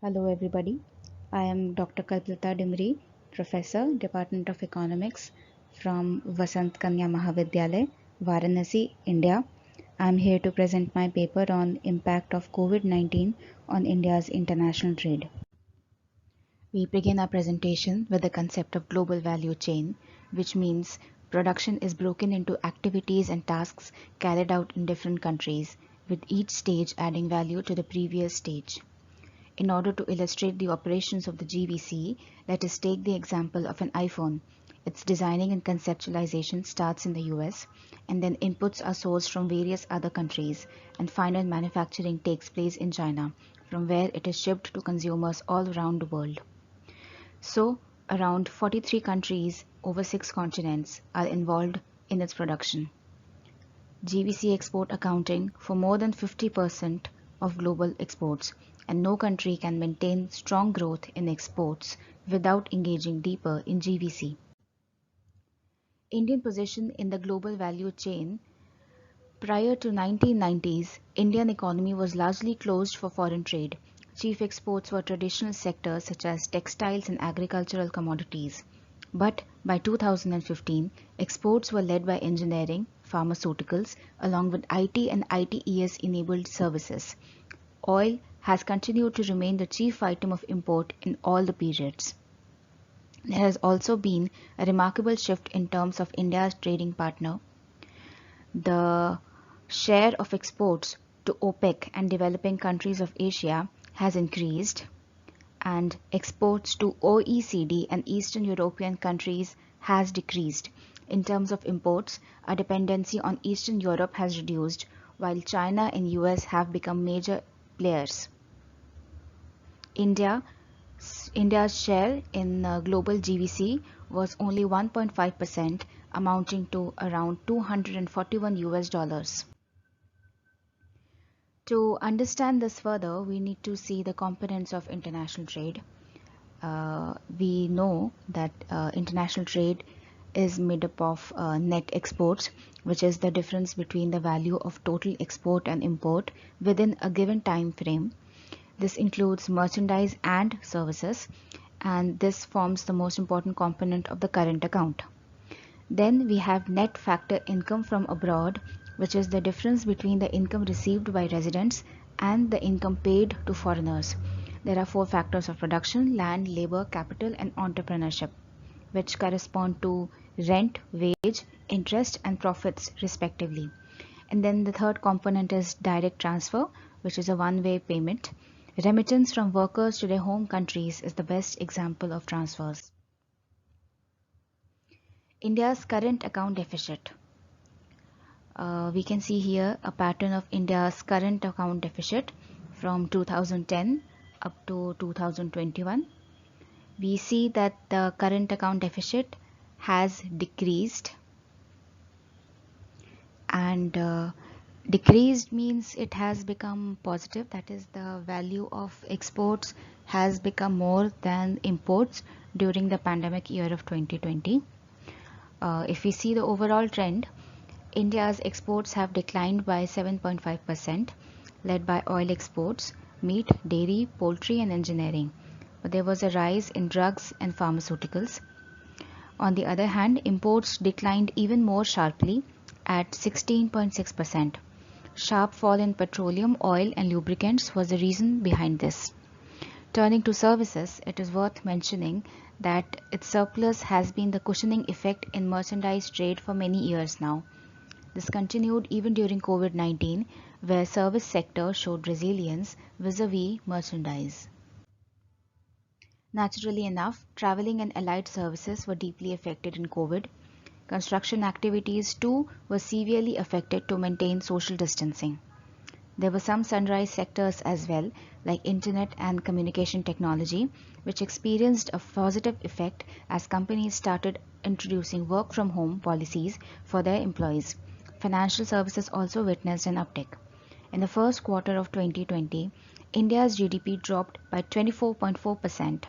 Hello everybody, I am Dr. Kalpita Dimri, Professor, Department of Economics from Vasant Kanya Mahavidyalaya, Varanasi, India. I am here to present my paper on impact of COVID-19 on India's international trade. We begin our presentation with the concept of global value chain, which means production is broken into activities and tasks carried out in different countries, with each stage adding value to the previous stage. In order to illustrate the operations of the GVC, let us take the example of an iPhone. Its designing and conceptualization starts in the US, and then inputs are sourced from various other countries, and final manufacturing takes place in China, from where it is shipped to consumers all around the world. So, around 43 countries over 6 continents are involved in its production. GVC export accounting for more than 50% of global exports, and no country can maintain strong growth in exports without engaging deeper in GVC. Indian position in the global value chain. Prior to 1990s, Indian economy was largely closed for foreign trade. Chief exports were traditional sectors such as textiles and agricultural commodities. But by 2015, exports were led by engineering, pharmaceuticals, along with IT and ITES enabled services. Oil has continued to remain the chief item of import in all the periods. There has also been a remarkable shift in terms of India's trading partner. The share of exports to OPEC and developing countries of Asia has increased, and exports to OECD and Eastern European countries has decreased. In terms of imports, our dependency on Eastern Europe has reduced, while China and US have become major players. India's share in global GVC was only 1.5%, amounting to around $241. To understand this further, we need to see the components of international trade. We know that international trade is made up of net exports, which is the difference between the value of total export and import within a given time frame. This includes merchandise and services, and this forms the most important component of the current account. Then we have net factor income from abroad, which is the difference between the income received by residents and the income paid to foreigners. There are 4 factors of production: land, labor, capital, and entrepreneurship, which correspond to rent, wage, interest, and profits respectively. And then the third component is direct transfer, which is a one-way payment. Remittance from workers to their home countries is the best example of transfers. India's current account deficit. We can see here a pattern of India's current account deficit from 2010 up to 2021. We see that the current account deficit has decreased, and decreased means it has become positive, that is the value of exports has become more than imports during the pandemic year of 2020. If we see the overall trend, India's exports have declined by 7.5%, led by oil exports, meat, dairy, poultry, and engineering. But there was a rise in drugs and pharmaceuticals. On the other hand, imports declined even more sharply at 16.6%. Sharp fall in petroleum, oil, and lubricants was the reason behind this. Turning to services, it is worth mentioning that its surplus has been the cushioning effect in merchandise trade for many years now. This continued even during COVID-19, where service sector showed resilience vis-a-vis merchandise. Naturally enough, traveling and allied services were deeply affected in COVID. Construction activities too were severely affected to maintain social distancing. There were some sunrise sectors as well, like internet and communication technology, which experienced a positive effect as companies started introducing work from home policies for their employees. Financial services also witnessed an uptick. In the first quarter of 2020, India's GDP dropped by 24.4%.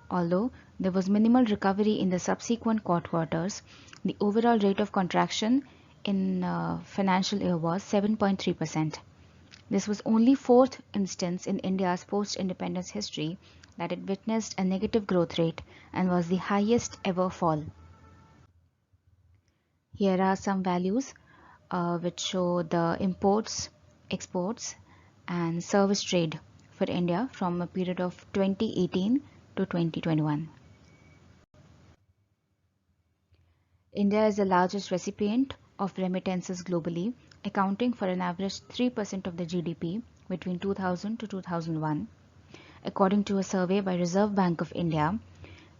Although there was minimal recovery in the subsequent quarters, the overall rate of contraction in financial year was 7.3%. This was only fourth instance in India's post-independence history that it witnessed a negative growth rate and was the highest ever fall. Here are some values which show the imports, exports, and service trade for India from a period of 2018 to 2021. India is the largest recipient of remittances globally, accounting for an average 3% of the GDP between 2000 to 2001. According to a survey by Reserve Bank of India,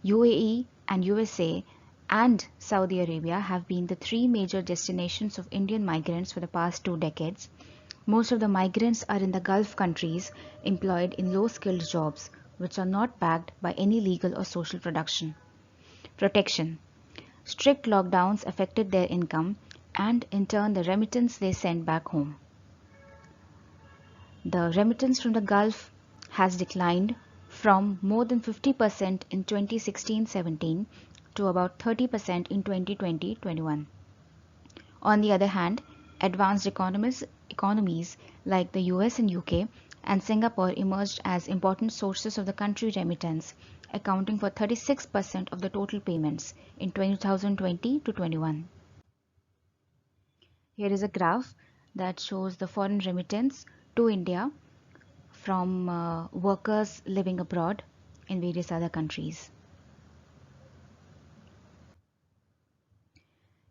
UAE and USA and Saudi Arabia have been the three major destinations of Indian migrants for the past 2 decades. Most of the migrants are in the Gulf countries, employed in low-skilled jobs, which are not backed by any legal or social protection. Strict lockdowns affected their income and in turn the remittance they sent back home. The remittance from the Gulf has declined from more than 50% in 2016-17 to about 30% in 2020-21. On the other hand, advanced economies like the US and UK and Singapore emerged as important sources of the country remittance, accounting for 36% of the total payments in 2020 to 21. Here is a graph that shows the foreign remittance to India from workers living abroad in various other countries.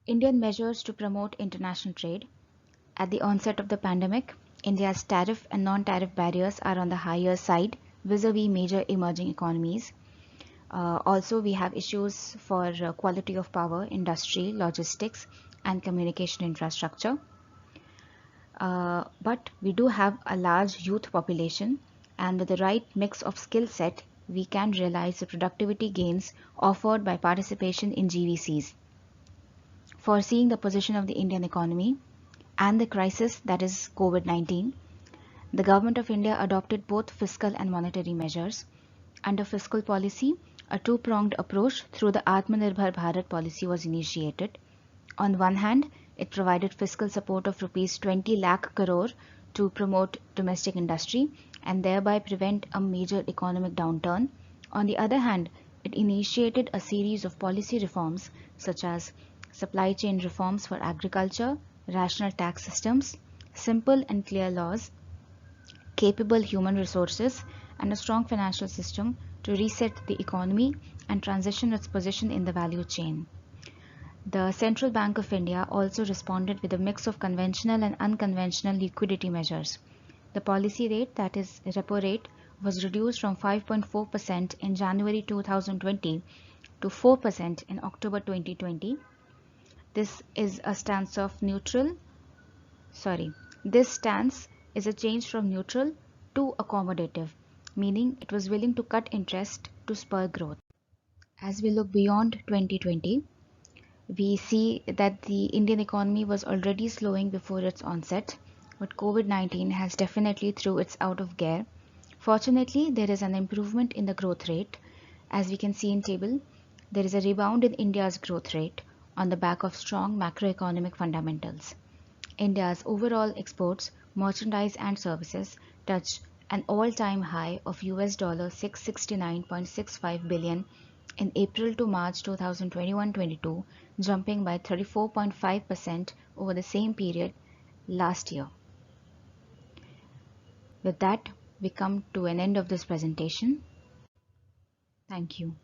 Indian measures to promote international trade. At the onset of the pandemic, India's tariff and non-tariff barriers are on the higher side vis-a-vis major emerging economies. Also, we have issues for quality of power, industry, logistics, and communication infrastructure. But we do have a large youth population, and with the right mix of skill set, we can realize the productivity gains offered by participation in GVCs. Foreseeing the position of the Indian economy and the crisis that is COVID-19, the Government of India adopted both fiscal and monetary measures. Under fiscal policy, a two-pronged approach through the Atmanirbhar Bharat policy was initiated. On one hand, it provided fiscal support of rupees 20 lakh crore to promote domestic industry and thereby prevent a major economic downturn. On the other hand, it initiated a series of policy reforms such as supply chain reforms for agriculture, rational tax systems, simple and clear laws, capable human resources, and a strong financial system to reset the economy and transition its position in the value chain. The Central Bank of India also responded with a mix of conventional and unconventional liquidity measures. The policy rate, that is repo rate, was reduced from 5.4% in January 2020 to 4% in October 2020. This stance is a change from neutral to accommodative, meaning it was willing to cut interest to spur growth. As we look beyond 2020, we see that the Indian economy was already slowing before its onset, but COVID-19 has definitely threw it out of gear. Fortunately, there is an improvement in the growth rate. As we can see in table, there is a rebound in India's growth rate on the back of strong macroeconomic fundamentals. India's overall exports, merchandise and services touched an all-time high of $669.65 billion in April to March 2021-22, jumping by 34.5% over the same period last year. With that, we come to an end of this presentation. Thank you.